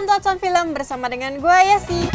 Welcome to Watson Film bersama dengan gue Yesi.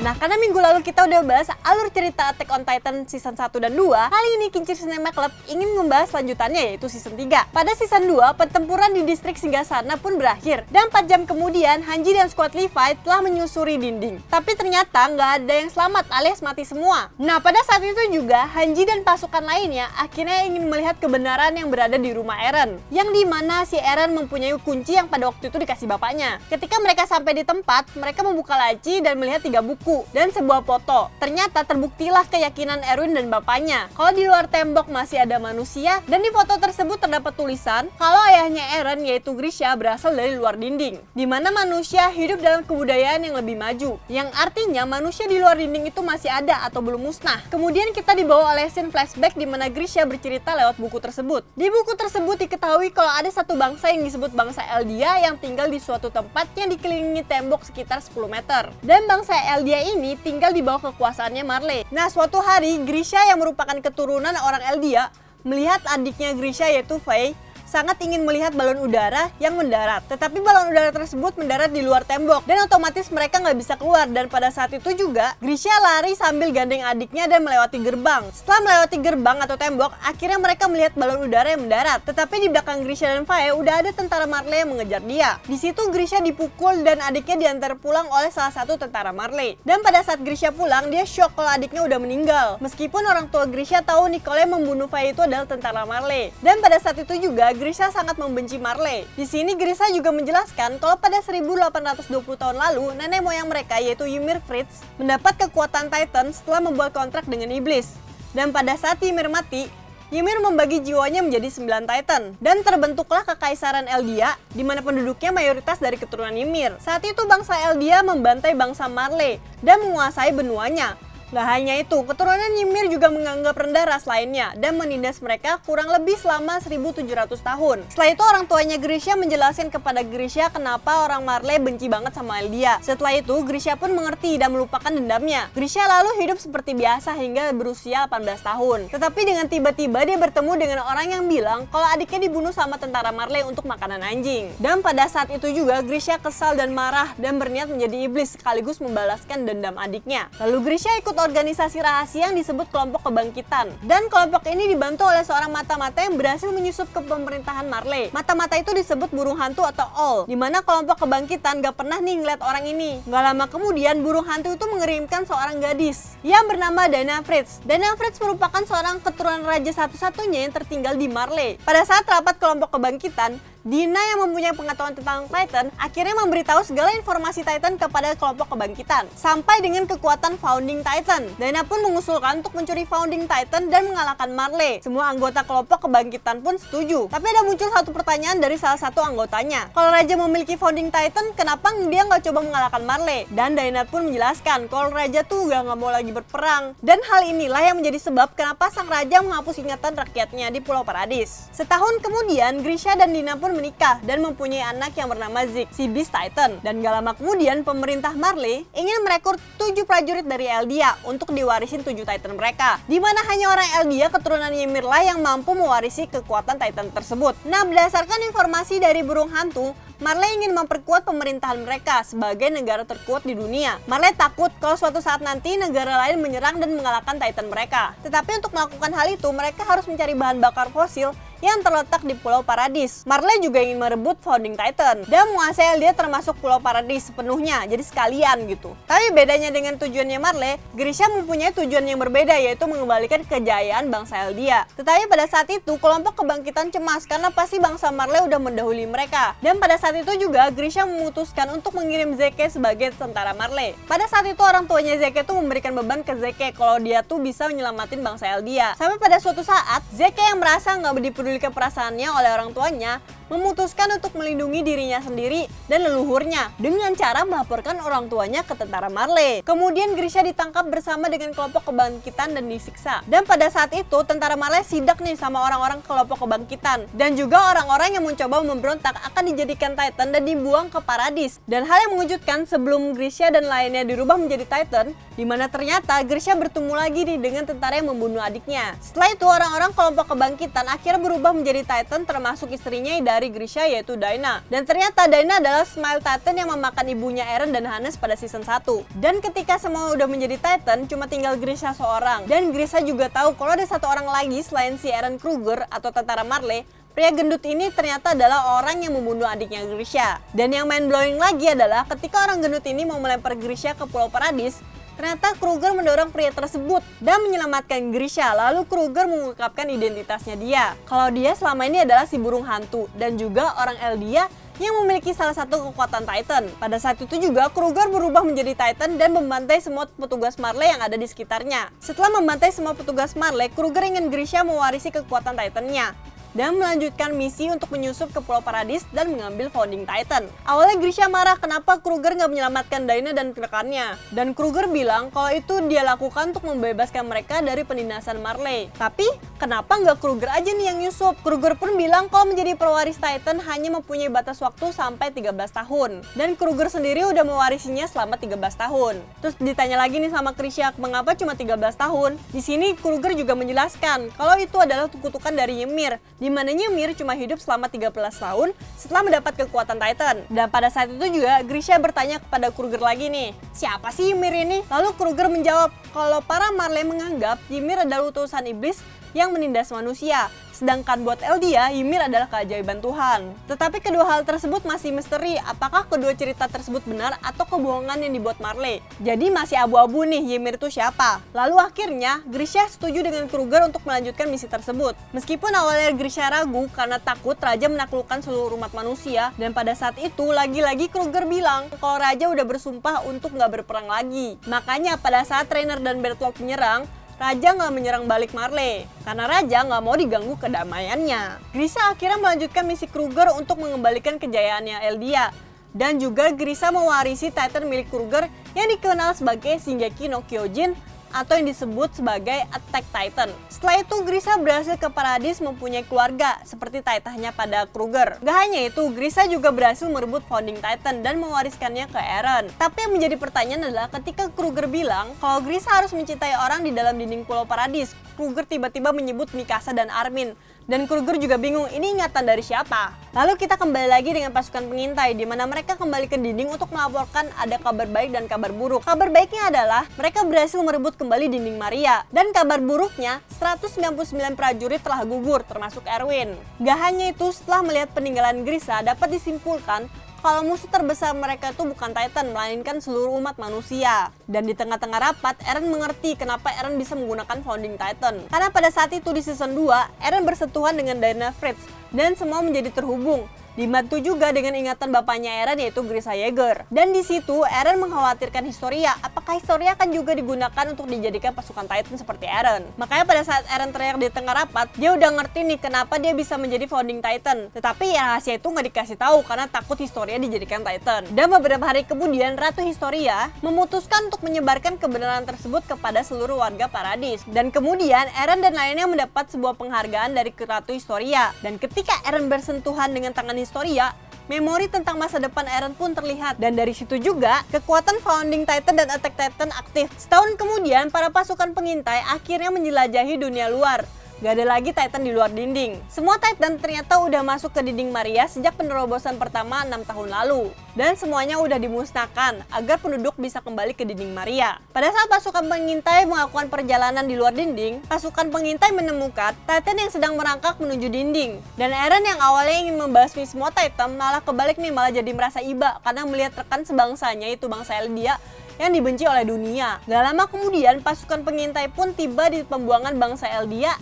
Nah, karena minggu lalu kita udah bahas alur cerita Attack on Titan season 1 dan 2, kali ini Kincir Cinema Club ingin membahas lanjutannya yaitu season 3. Pada season 2, pertempuran di distrik Singgasana pun berakhir, dan 4 jam kemudian Hanji dan squad Levi telah menyusuri dinding. Tapi ternyata nggak ada yang selamat alias mati semua. Nah, pada saat itu juga Hanji dan pasukan lainnya akhirnya ingin melihat kebenaran yang berada di rumah Eren, yang dimana si Eren mempunyai kunci yang pada waktu itu dikasih bapaknya. Ketika mereka sampai di tempat, mereka membuka laci dan melihat 3 buku dan sebuah foto. Ternyata terbuktilah keyakinan Erwin dan bapaknya kalau di luar tembok masih ada manusia, dan di foto tersebut terdapat tulisan kalau ayahnya Eren yaitu Grisha berasal dari luar dinding, di mana manusia hidup dalam kebudayaan yang lebih maju, yang artinya manusia di luar dinding itu masih ada atau belum musnah. Kemudian kita dibawa oleh scene flashback di mana Grisha bercerita lewat buku tersebut. Di buku tersebut diketahui kalau ada satu bangsa yang disebut bangsa Eldia yang tinggal di suatu tempat yang dikelilingi tembok sekitar 10 meter. Dan bangsa Eldia ini tinggal di bawah kekuasaannya Marley. Nah, suatu hari Grisha yang merupakan keturunan orang Eldia melihat adiknya Grisha yaitu Faye sangat ingin melihat balon udara yang mendarat. Tetapi balon udara tersebut mendarat di luar tembok dan otomatis mereka nggak bisa keluar. Dan pada saat itu juga Grisha lari sambil gandeng adiknya dan melewati gerbang. Setelah melewati gerbang atau tembok, akhirnya mereka melihat balon udara yang mendarat. Tetapi di belakang Grisha dan Faye udah ada tentara Marley yang mengejar dia. Di situ Grisha dipukul dan adiknya diantar pulang oleh salah satu tentara Marley. Dan pada saat Grisha pulang, dia shock kalau adiknya udah meninggal. Meskipun orang tua Grisha tahu Nicole yang membunuh Faye itu adalah tentara Marley. Dan pada saat itu juga Grisha sangat membenci Marley. Di sini Grisha juga menjelaskan kalau pada 1820 tahun lalu, nenek moyang mereka yaitu Ymir Fritz mendapat kekuatan Titan setelah membuat kontrak dengan iblis. Dan pada saat Ymir mati, Ymir membagi jiwanya menjadi 9 Titan dan terbentuklah Kekaisaran Eldia di mana penduduknya mayoritas dari keturunan Ymir. Saat itu bangsa Eldia membantai bangsa Marley dan menguasai benuanya. Gak hanya itu, keturunan Ymir juga menganggap rendah ras lainnya dan menindas mereka kurang lebih selama 1700 tahun. Setelah itu orang tuanya Grisha menjelaskan kepada Grisha kenapa orang Marley benci banget sama Eldia. Setelah itu Grisha pun mengerti dan melupakan dendamnya. Grisha lalu hidup seperti biasa hingga berusia 18 tahun. Tetapi dengan tiba-tiba dia bertemu dengan orang yang bilang kalau adiknya dibunuh sama tentara Marley untuk makanan anjing. Dan pada saat itu juga Grisha kesal dan marah dan berniat menjadi iblis sekaligus membalaskan dendam adiknya. Lalu Grisha ikut organisasi rahasia yang disebut Kelompok Kebangkitan. Dan kelompok ini dibantu oleh seorang mata-mata yang berhasil menyusup ke pemerintahan Marley. Mata-mata itu disebut burung hantu atau Owl, di mana Kelompok Kebangkitan gak pernah nih ngeliat orang ini. Gak lama kemudian burung hantu itu mengirimkan seorang gadis yang bernama Dana Fritz. Dana Fritz merupakan seorang keturunan raja satu-satunya yang tertinggal di Marley. Pada saat rapat Kelompok Kebangkitan, Dina yang mempunyai pengetahuan tentang Titan akhirnya memberitahu segala informasi Titan kepada Kelompok Kebangkitan sampai dengan kekuatan Founding Titan. Dana pun mengusulkan untuk mencuri Founding Titan dan mengalahkan Marley. Semua anggota Kelompok Kebangkitan pun setuju. Tapi ada muncul satu pertanyaan dari salah satu anggotanya. Kalau Raja memiliki Founding Titan, kenapa dia nggak coba mengalahkan Marley? Dan Dana pun menjelaskan kalau Raja tuh nggak mau lagi berperang. Dan hal inilah yang menjadi sebab kenapa sang Raja menghapus ingatan rakyatnya di Pulau Paradis. Setahun kemudian, Grisha dan Dina pun menikah dan mempunyai anak yang bernama Zeke, si Beast Titan. Dan gak lama kemudian pemerintah Marley ingin merekrut 7 prajurit dari Eldia untuk diwarisin 7 Titan mereka, di mana hanya orang Eldia keturunan Ymir lah yang mampu mewarisi kekuatan Titan tersebut. Nah, berdasarkan informasi dari burung hantu, Marley ingin memperkuat pemerintahan mereka sebagai negara terkuat di dunia. Marley takut kalau suatu saat nanti negara lain menyerang dan mengalahkan Titan mereka. Tetapi untuk melakukan hal itu, mereka harus mencari bahan bakar fosil yang terletak di Pulau Paradis. Marley juga ingin merebut Founding Titan dan menguasai Eldia termasuk Pulau Paradis sepenuhnya, jadi sekalian gitu. Tapi bedanya dengan tujuannya Marley, Grisha mempunyai tujuan yang berbeda, yaitu mengembalikan kejayaan bangsa Eldia. Tetapi pada saat itu Kelompok Kebangkitan cemas karena pasti bangsa Marley udah mendahului mereka. Dan pada saat itu juga Grisha memutuskan untuk mengirim Zeke sebagai tentara Marley. Pada saat itu orang tuanya Zeke tuh memberikan beban ke Zeke kalau dia tuh bisa menyelamatin bangsa Eldia. Sampai pada suatu saat Zeke yang merasa nggak dipeduli perasaannya oleh orang tuanya memutuskan untuk melindungi dirinya sendiri dan leluhurnya dengan cara melaporkan orang tuanya ke tentara Marley. Kemudian Grisha ditangkap bersama dengan Kelompok Kebangkitan dan disiksa. Dan pada saat itu tentara Marley sidak nih sama orang-orang Kelompok Kebangkitan, dan juga orang-orang yang mencoba memberontak akan dijadikan Titan dan dibuang ke Paradis. Dan hal yang mengejutkan, sebelum Grisha dan lainnya dirubah menjadi Titan, di mana ternyata Grisha bertemu lagi nih dengan tentara yang membunuh adiknya. Setelah itu orang-orang Kelompok Kebangkitan akhirnya berubah menjadi Titan termasuk istrinya dari Grisha yaitu Daina. Dan ternyata Daina adalah Smile Titan yang memakan ibunya Eren dan Hannes pada season 1. Dan ketika semua udah menjadi Titan, cuma tinggal Grisha seorang. Dan Grisha juga tahu kalau ada satu orang lagi selain si Eren Kruger atau tentara Marley. Pria gendut ini ternyata adalah orang yang membunuh adiknya Grisha. Dan yang mind blowing lagi adalah ketika orang gendut ini mau melempar Grisha ke Pulau Paradis, ternyata Kruger mendorong pria tersebut dan menyelamatkan Grisha. Lalu Kruger mengungkapkan identitasnya dia. Kalau dia selama ini adalah si burung hantu dan juga orang Eldia yang memiliki salah satu kekuatan Titan. Pada saat itu juga Kruger berubah menjadi Titan dan membantai semua petugas Marley yang ada di sekitarnya. Setelah membantai semua petugas Marley, Kruger ingin Grisha mewarisi kekuatan Titannya dan melanjutkan misi untuk menyusup ke Pulau Paradis dan mengambil Founding Titan. Awalnya Grisha marah kenapa Kruger nggak menyelamatkan Daina dan rekannya. Dan Kruger bilang kalau itu dia lakukan untuk membebaskan mereka dari penindasan Marley. Tapi kenapa nggak Kruger aja nih yang nyusup? Kruger pun bilang kalau menjadi pewaris Titan hanya mempunyai batas waktu sampai 13 tahun. Dan Kruger sendiri udah mewarisinya selama 13 tahun. Terus ditanya lagi nih sama Grisha, mengapa cuma 13 tahun? Di sini Kruger juga menjelaskan kalau itu adalah kutukan dari Ymir, di mana Ymir cuma hidup selama 13 tahun setelah mendapat kekuatan Titan. Dan pada saat itu juga Grisha bertanya kepada Kruger lagi nih, siapa sih Ymir ini? Lalu Kruger menjawab kalau para Marley menganggap Ymir adalah utusan iblis yang menindas manusia. Sedangkan buat Eldia, Ymir adalah keajaiban Tuhan. Tetapi kedua hal tersebut masih misteri, apakah kedua cerita tersebut benar atau kebohongan yang dibuat Marley. Jadi masih abu-abu nih Ymir itu siapa. Lalu akhirnya Grisha setuju dengan Kruger untuk melanjutkan misi tersebut. Meskipun awalnya Grisha ragu karena takut Raja menaklukkan seluruh umat manusia, dan pada saat itu lagi-lagi Kruger bilang kalau Raja udah bersumpah untuk nggak berperang lagi. Makanya pada saat Trainer dan Bertholdt menyerang, Raja nggak menyerang balik Marley, karena Raja nggak mau diganggu kedamaiannya. Grisha akhirnya melanjutkan misi Kruger untuk mengembalikan kejayaannya Eldia. Dan juga Grisha mewarisi Titan milik Kruger yang dikenal sebagai Shingeki no Kyojin atau yang disebut sebagai Attack Titan. Setelah itu Grisha berhasil ke Paradis mempunyai keluarga seperti Titannya pada Kruger. Gak hanya itu, Grisha juga berhasil merebut Founding Titan dan mewariskannya ke Eren. Tapi yang menjadi pertanyaan adalah ketika Kruger bilang kalau Grisha harus mencintai orang di dalam dinding Pulau Paradis, Kruger tiba-tiba menyebut Mikasa dan Armin. Dan Kruger juga bingung ini ingatan dari siapa. Lalu kita kembali lagi dengan pasukan pengintai di mana mereka kembali ke dinding untuk melaporkan ada kabar baik dan kabar buruk. Kabar baiknya adalah mereka berhasil merebut kembali dinding Maria. Dan kabar buruknya 199 prajurit telah gugur termasuk Erwin. Gak hanya itu, setelah melihat peninggalan Grisha dapat disimpulkan kalau musuh terbesar mereka itu bukan Titan, melainkan seluruh umat manusia. Dan di tengah-tengah rapat, Eren mengerti kenapa Eren bisa menggunakan Founding Titan. Karena pada saat itu di season 2, Eren bersentuhan dengan Diana Fritz, dan semua menjadi terhubung. Dibantu juga dengan ingatan bapaknya Eren yaitu Grisha Yeager. Dan di situ Eren mengkhawatirkan Historia, apakah Historia akan juga digunakan untuk dijadikan pasukan Titan seperti Eren. Makanya pada saat Eren teriak di tengah rapat, dia udah ngerti nih kenapa dia bisa menjadi Founding Titan. Tetapi ya rahasia itu nggak dikasih tahu karena takut Historia dijadikan Titan. Dan beberapa hari kemudian Ratu Historia memutuskan untuk menyebarkan kebenaran tersebut kepada seluruh warga Paradis. Dan kemudian Eren dan lainnya mendapat sebuah penghargaan dari Ratu Historia. Dan ketika Eren bersentuhan dengan tangan Historia, memori tentang masa depan Eren pun terlihat. Dan dari situ juga kekuatan Founding Titan dan Attack Titan aktif. Setahun kemudian para pasukan pengintai akhirnya menjelajahi dunia luar. Gak ada lagi Titan di luar dinding. Semua Titan ternyata udah masuk ke dinding Maria sejak penerobosan pertama 6 tahun lalu. Dan semuanya udah dimusnahkan agar penduduk bisa kembali ke dinding Maria. Pada saat pasukan pengintai melakukan perjalanan di luar dinding, pasukan pengintai menemukan Titan yang sedang merangkak menuju dinding. Dan Eren yang awalnya ingin membasmi semua Titan malah kebalik nih, malah jadi merasa iba karena melihat rekan sebangsanya itu bangsa Eldia yang dibenci oleh dunia. Gak lama kemudian pasukan pengintai pun tiba di pembuangan bangsa Eldia.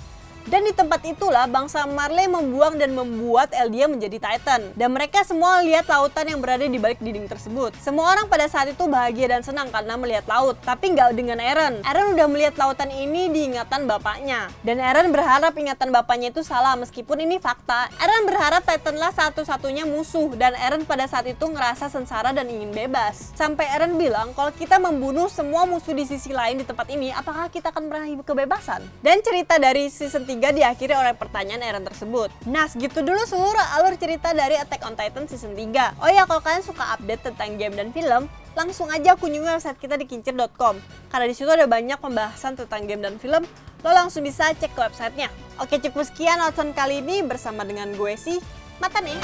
Dan di tempat itulah bangsa Marley membuang dan membuat Eldia menjadi Titan. Dan mereka semua lihat lautan yang berada di balik dinding tersebut. Semua orang pada saat itu bahagia dan senang karena melihat laut. Tapi nggak dengan Eren. Eren udah melihat lautan ini di ingatan bapaknya. Dan Eren berharap ingatan bapaknya itu salah meskipun ini fakta. Eren berharap Titanlah satu-satunya musuh. Dan Eren pada saat itu ngerasa sengsara dan ingin bebas. Sampai Eren bilang kalau kita membunuh semua musuh di sisi lain di tempat ini, apakah kita akan meraih kebebasan? Dan cerita dari season 3 diakhiri oleh pertanyaan Eren tersebut. Nah, segitu dulu seluruh alur cerita dari Attack on Titan season 3. Oh ya, kalau kalian suka update tentang game dan film, langsung aja kunjungi website kita di kincir.com. Karena di situ ada banyak pembahasan tentang game dan film, lo langsung bisa cek ke websitenya. Oke, cukup sekian nonton kali ini bersama dengan gue sih. Mata nih.